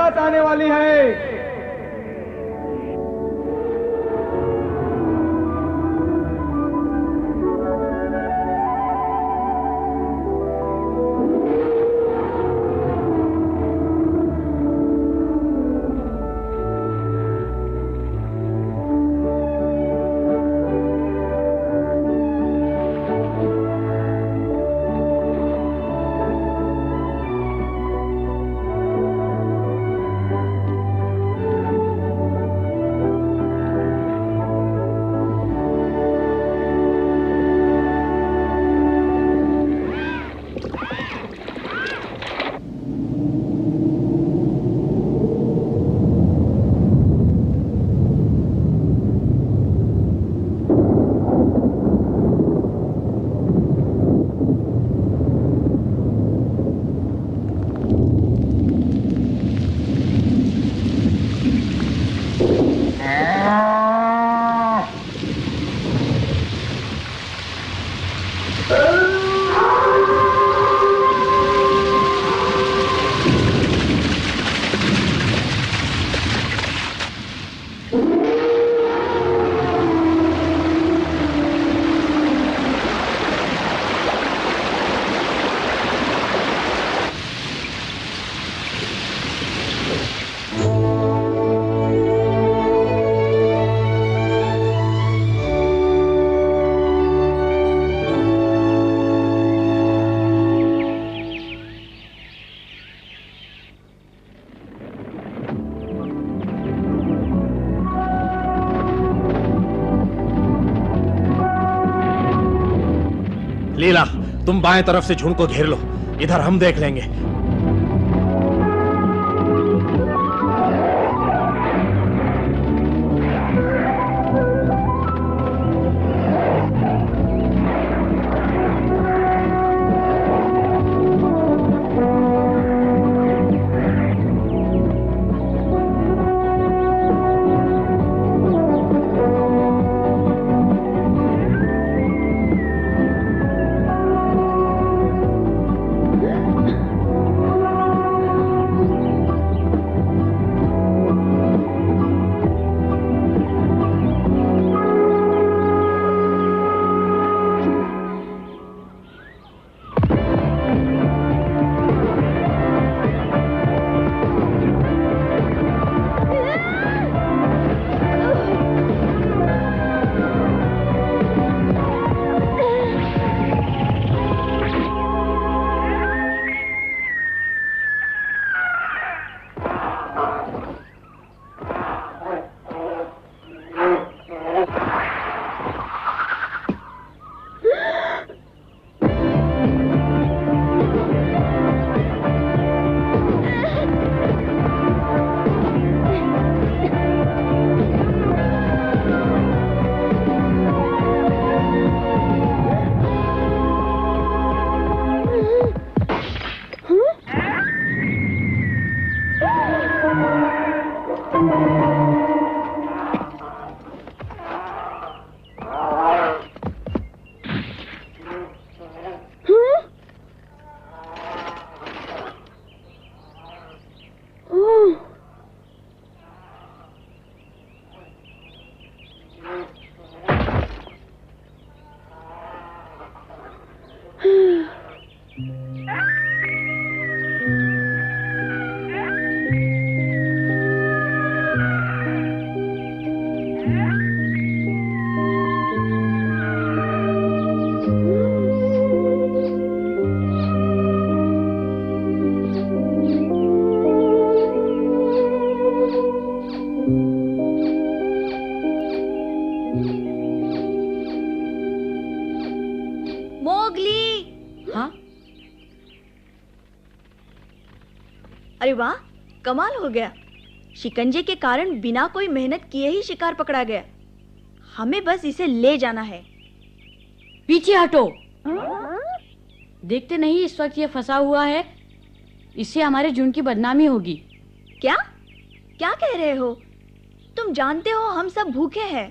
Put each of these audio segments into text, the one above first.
रात आने वाली है। लीला, तुम बाएं तरफ से झुंड को घेर लो, इधर हम देख लेंगे। अरे वाह, कमाल हो गया। शिकंजे के कारण बिना कोई मेहनत किए ही शिकार पकड़ा गया। हमें बस इसे ले जाना है। पीछे हटो। देखते नहीं इस वक्त ये फंसा हुआ है, इससे हमारे झुंड की बदनामी होगी। क्या क्या कह रहे हो? तुम जानते हो हम सब भूखे हैं।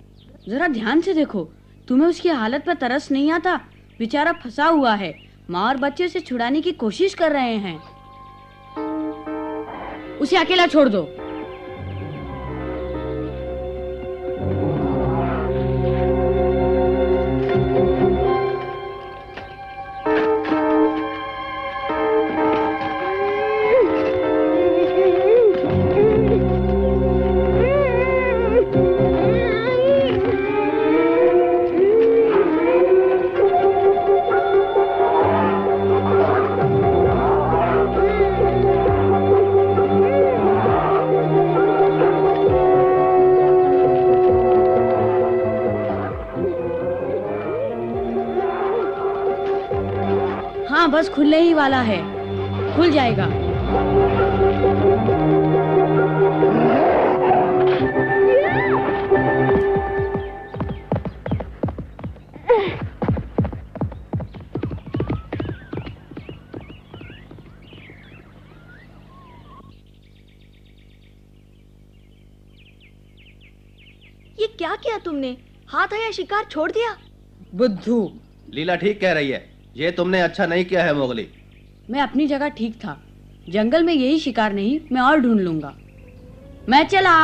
जरा ध्यान से देखो, तुम्हें उसकी हालत पर तरस नहीं आता? बेचारा फंसा हुआ है, माँ और बच्चे उसे छुड़ाने की कोशिश कर रहे हैं। उसे अकेला छोड़ दो। हाँ, बस खुलने ही वाला है, खुल जाएगा। ये क्या किया तुमने? हाथ आया शिकार छोड़ दिया? बुद्धू, लीला ठीक कह रही है, ये तुमने अच्छा नहीं किया है मोगली। मैं अपनी जगह ठीक था। जंगल में यही शिकार नहीं, मैं और ढूंढ लूंगा। मैं चला।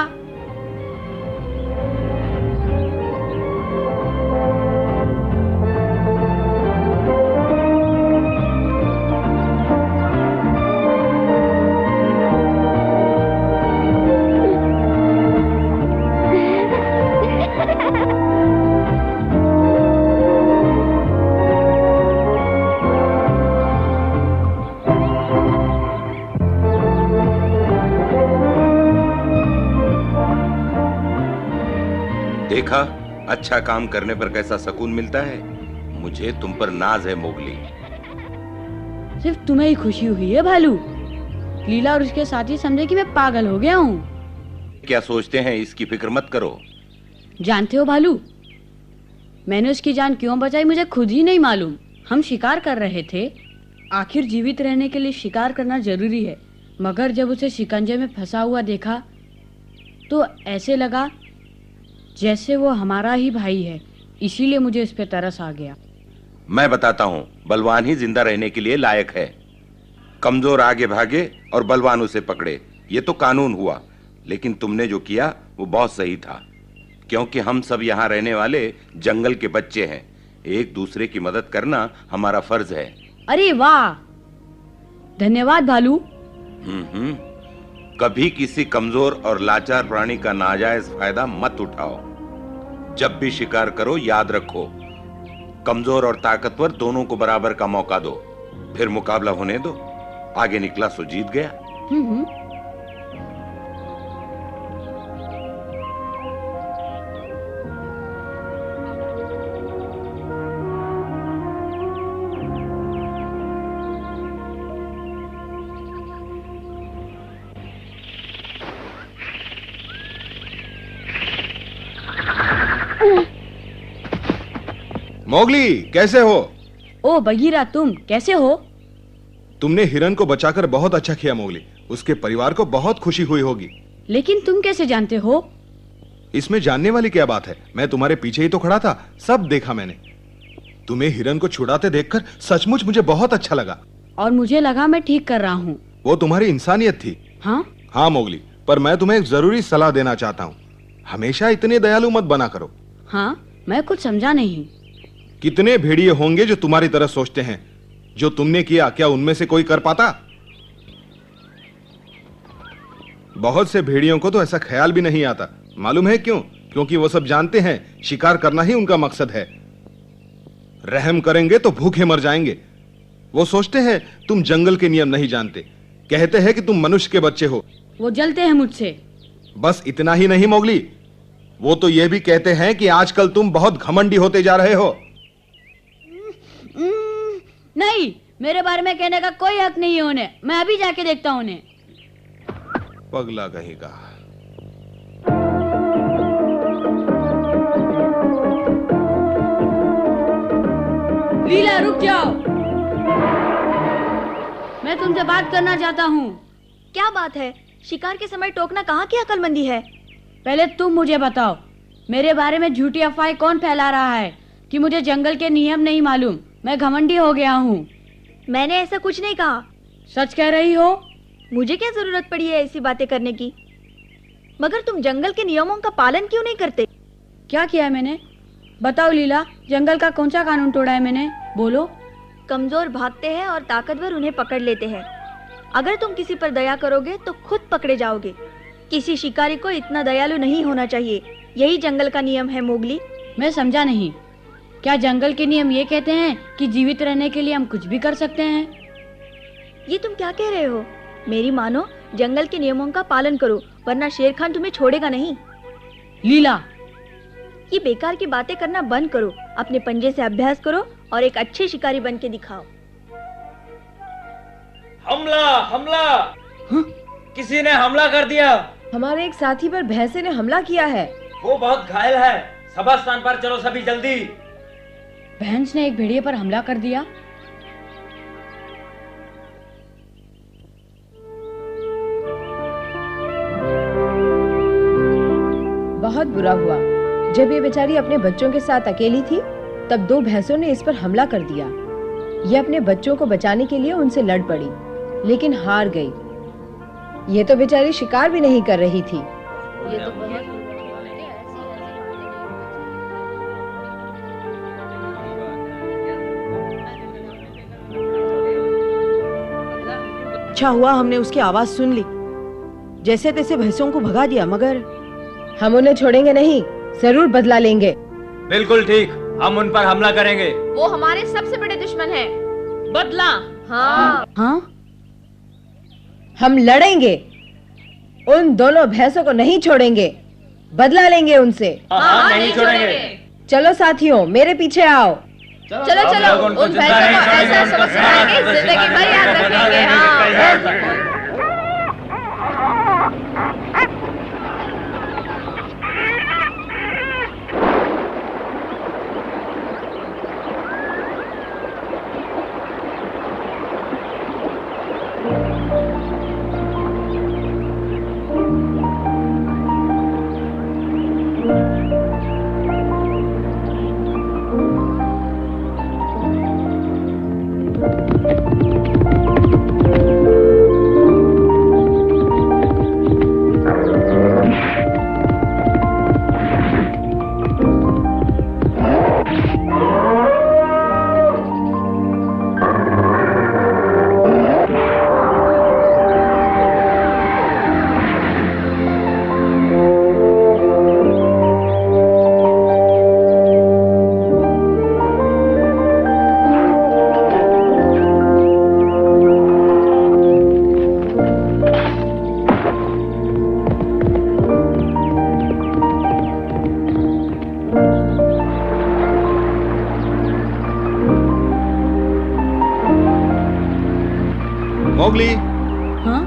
देखा, अच्छा काम करने पर कैसा सुकून मिलता है। मुझे तुम पर नाज है मोगली। सिर्फ तुम्हें ही खुशी हुई है भालू? लीला और उसके साथी समझे कि मैं पागल हो गया हूँ। क्या सोचते हैं, इसकी फिक्र मत करो। जानते हो भालू, मैंने उसकी जान क्यों बचाई मुझे खुद ही नहीं मालूम। हम शिकार कर रहे थे। आखिर जीवित रहने के लिए शिकार करना जरूरी है, मगर जब उसे शिकंजे में फंसा हुआ देखा तो ऐसे लगा जैसे वो हमारा ही भाई है। इसीलिए मुझे इस पे तरस आ गया। मैं बताता हूँ, बलवान ही जिंदा रहने के लिए लायक है। कमजोर आगे भागे और बलवान उसे पकड़े, ये तो कानून हुआ। लेकिन तुमने जो किया वो बहुत सही था, क्योंकि हम सब यहाँ रहने वाले जंगल के बच्चे हैं। एक दूसरे की मदद करना हमारा फर्ज है। अरे वाह, धन्यवाद भालू। कभी किसी कमजोर और लाचार प्राणी का नाजायज फायदा मत उठाओ। जब भी शिकार करो याद रखो, कमजोर और ताकतवर दोनों को बराबर का मौका दो, फिर मुकाबला होने दो। आगे निकला सो जीत गया। मोगली, कैसे हो? ओ बगीरा, तुम कैसे हो? तुमने हिरन को बचाकर बहुत अच्छा किया मोगली। उसके परिवार को बहुत खुशी हुई होगी। लेकिन तुम कैसे जानते हो? इसमें जानने वाली क्या बात है? मैं तुम्हारे पीछे ही तो खड़ा था, सब देखा मैंने। तुम्हें हिरन को छुड़ाते देखकर सचमुच मुझे बहुत अच्छा लगा। और मुझे लगा मैं ठीक कर रहा हूँ। वो तुम्हारी इंसानियत थी। हाँ मोगली, पर मैं तुम्हें एक जरूरी सलाह देना चाहता हूँ। हमेशा इतने दयालु मत बना करो। हाँ, मैं कुछ समझा नहीं। कितने भेड़िए होंगे जो तुम्हारी तरह सोचते हैं? जो तुमने किया, क्या उनमें से कोई कर पाता? बहुत से भेड़ियों को तो ऐसा ख्याल भी नहीं आता। मालूम है क्यों? क्योंकि वो सब जानते हैं शिकार करना ही उनका मकसद है। रहम करेंगे तो भूखे मर जाएंगे। वो सोचते हैं तुम जंगल के नियम नहीं जानते। कहते हैं कि तुम मनुष्य के बच्चे हो। वो जलते हैं मुझसे। बस इतना ही नहीं मोगली, वो तो ये भी कहते हैं कि आजकल तुम बहुत घमंडी होते जा रहे हो। नहीं, मेरे बारे में कहने का कोई हक नहीं है उन्हें। मैं अभी जाके देखता हूं उन्हें। पगला कहेगा। लीला, रुक जाओ, मैं तुमसे बात करना चाहता हूँ। क्या बात है? शिकार के समय टोकना कहाँ की अक्लमंदी है? पहले तुम मुझे बताओ, मेरे बारे में झूठी अफवाहें कौन फैला रहा है कि मुझे जंगल के नियम नहीं मालूम, मैं घमंडी हो गया हूँ? मैंने ऐसा कुछ नहीं कहा। सच कह रही हो? मुझे क्या जरूरत पड़ी है ऐसी बातें करने की? मगर तुम जंगल के नियमों का पालन क्यों नहीं करते? क्या किया है मैंने? बताओ लीला, जंगल का कौन सा कानून तोड़ा है मैंने? बोलो। कमजोर भागते हैं और ताकतवर उन्हें पकड़ लेते हैं। अगर तुम किसी पर दया करोगे तो खुद पकड़े जाओगे। किसी शिकारी को इतना दयालु नहीं होना चाहिए। यही जंगल का नियम है मोगली। मैं समझा नहीं। क्या जंगल के नियम ये कहते हैं कि जीवित रहने के लिए हम कुछ भी कर सकते हैं? ये तुम क्या कह रहे हो? मेरी मानो, जंगल के नियमों का पालन करो, वरना शेर खान तुम्हें छोड़ेगा नहीं। लीला, ये बेकार की बातें करना बंद करो। अपने पंजे से अभ्यास करो और एक अच्छे शिकारी बन के दिखाओ। हमला हमला! किसी ने हमला कर दिया। हमारे एक साथी पर भैंसे ने हमला किया है। वो बहुत घायल है। सभा स्थान पर चलो सभी जल्दी। भैंस ने एक भेड़िए पर हमला कर दिया। बहुत बुरा हुआ। जब ये बेचारी अपने बच्चों के साथ अकेली थी, तब 2 भैंसों ने इस पर हमला कर दिया। ये अपने बच्चों को बचाने के लिए उनसे लड़ पड़ी, लेकिन हार गई। ये तो बेचारी शिकार भी नहीं कर रही थी। ये तो बहुत अच्छा हुआ हमने उसकी आवाज सुन ली। जैसे तैसे भैंसों को भगा दिया, मगर हम उन्हें छोड़ेंगे नहीं, जरूर बदला लेंगे। बिल्कुल ठीक, हम उन पर हमला करेंगे। वो हमारे सबसे बड़े दुश्मन हैं। बदला? हाँ। हाँ? हम लड़ेंगे, उन दोनों भैंसों को नहीं छोड़ेंगे, बदला लेंगे उनसे। हाँ, नहीं छोड़ेंगे। चलो साथियों, मेरे पीछे आओ। चलो चलो, उन भैंसों को ऐसा सबक सिखाएंगे, जिंदगी भर याद रखेंगे। हाँ। मोगली, हाँ?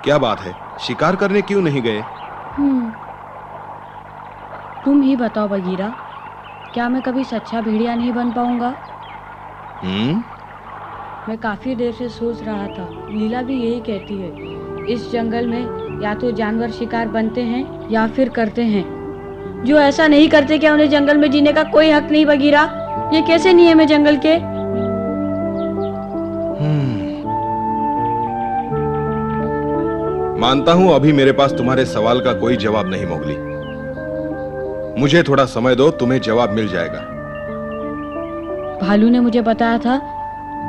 क्या बात है, शिकार करने क्यों नहीं गए? तुम ही बताओ बगीरा, क्या मैं कभी सच्चा भेड़िया नहीं बन पाऊंगा? मैं काफी देर से सोच रहा था। लीला भी यही कहती है। इस जंगल में या तो जानवर शिकार बनते हैं या फिर करते हैं। जो ऐसा नहीं करते, क्या उन्हें जंगल में जीने का कोई हक नहीं बगीरा? ये कैसे नियम है जंगल के? मानता हूं अभी मेरे पास तुम्हारे सवाल का कोई जवाब नहीं मोगली। मुझे थोड़ा समय दो, तुम्हें जवाब मिल जाएगा। भालू ने मुझे बताया था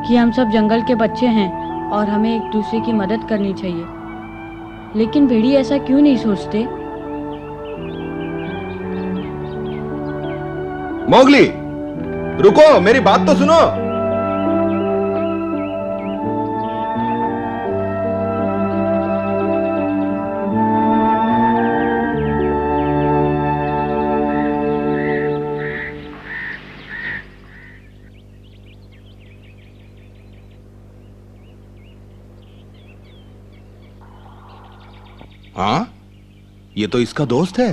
कि हम सब जंगल के बच्चे हैं और हमें एक दूसरे की मदद करनी चाहिए। लेकिन भेड़िए ऐसा क्यों नहीं सोचते? मोगली, रुको, मेरी बात तो सुनो। हाँ, ये तो इसका दोस्त है।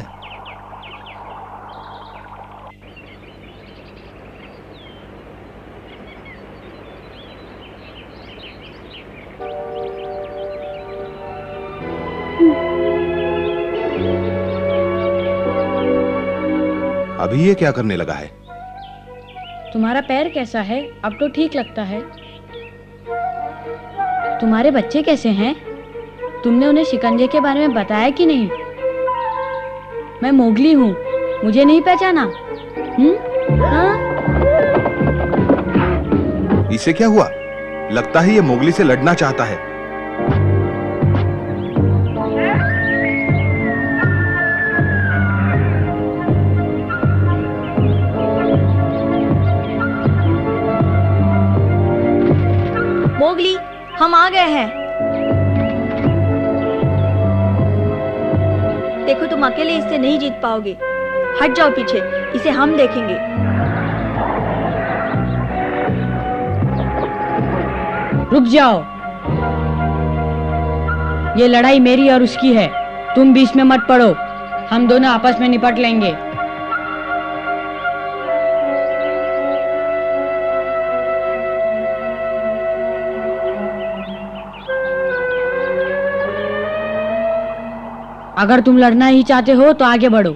अभी ये क्या करने लगा है? तुम्हारा पैर कैसा है? अब तो ठीक लगता है। तुम्हारे बच्चे कैसे हैं? तुमने उन्हें शिकंजे के बारे में बताया कि नहीं? मैं मोगली हूँ, मुझे नहीं पहचाना? हाँ? इसे क्या हुआ? लगता है ये मोगली से लड़ना चाहता है। मोगली, हम आ गए हैं। देखो, तुम अकेले इससे नहीं जीत पाओगे। हट जाओ पीछे, इसे हम देखेंगे। रुक जाओ, ये लड़ाई मेरी और उसकी है, तुम बीच में मत पड़ो, हम दोनों आपस में निपट लेंगे। अगर तुम लड़ना ही चाहते हो तो आगे बढ़ो।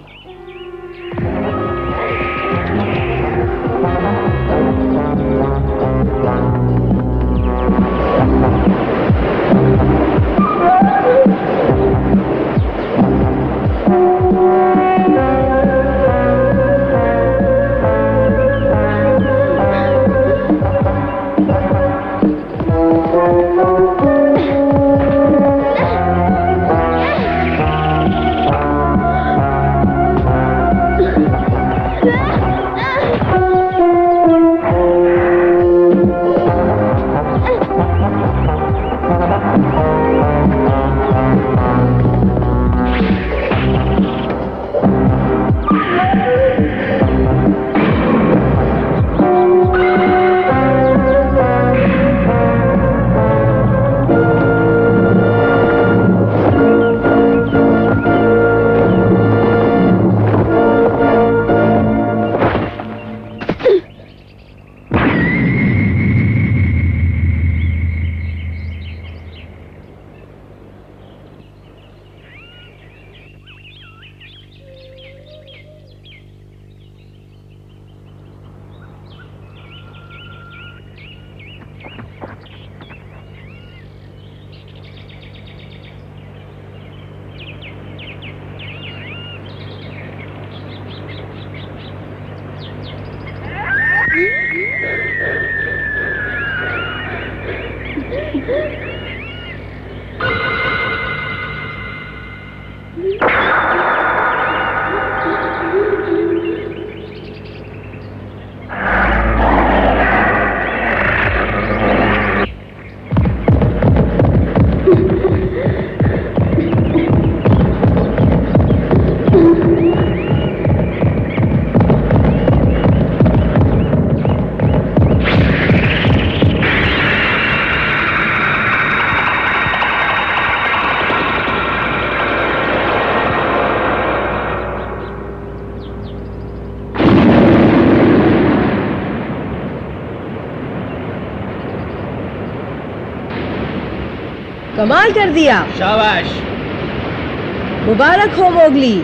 कमाल कर दिया। शाबाश। मुबारक हो मोगली।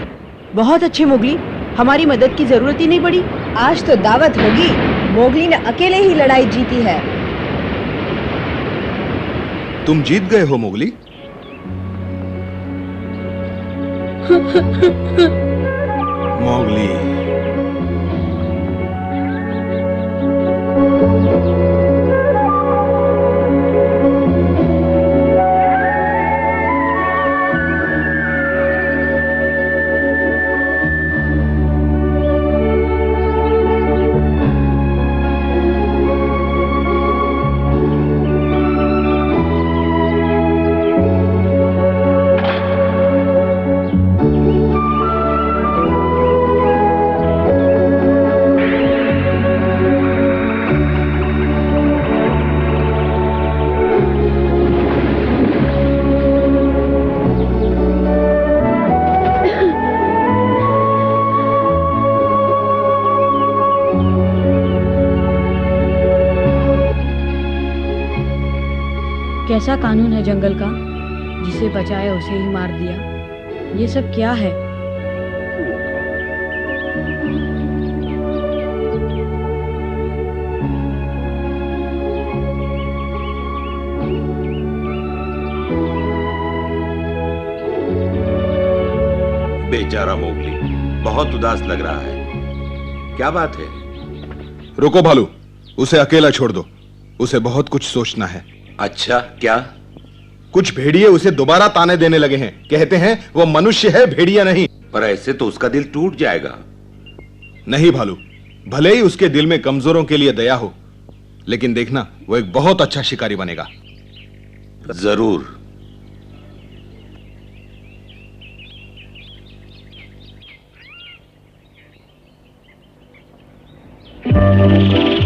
बहुत अच्छे मोगली, हमारी मदद की जरूरत ही नहीं पड़ी। आज तो दावत होगी। मोगली ने अकेले ही लड़ाई जीती है। तुम जीत गए हो मोगली। मोगली, कैसा कानून है जंगल का, जिसे बचाया उसे ही मार दिया। ये सब क्या है? बेचारा मोगली बहुत उदास लग रहा है। क्या बात है? रुको भालू, उसे अकेला छोड़ दो, उसे बहुत कुछ सोचना है। अच्छा, क्या? कुछ भेड़िए उसे दोबारा ताने देने लगे हैं, कहते हैं वो मनुष्य है, भेड़िया नहीं। पर ऐसे तो उसका दिल टूट जाएगा। नहीं भालू, भले ही उसके दिल में कमजोरों के लिए दया हो, लेकिन देखना वो एक बहुत अच्छा शिकारी बनेगा। जरूर। Thank you.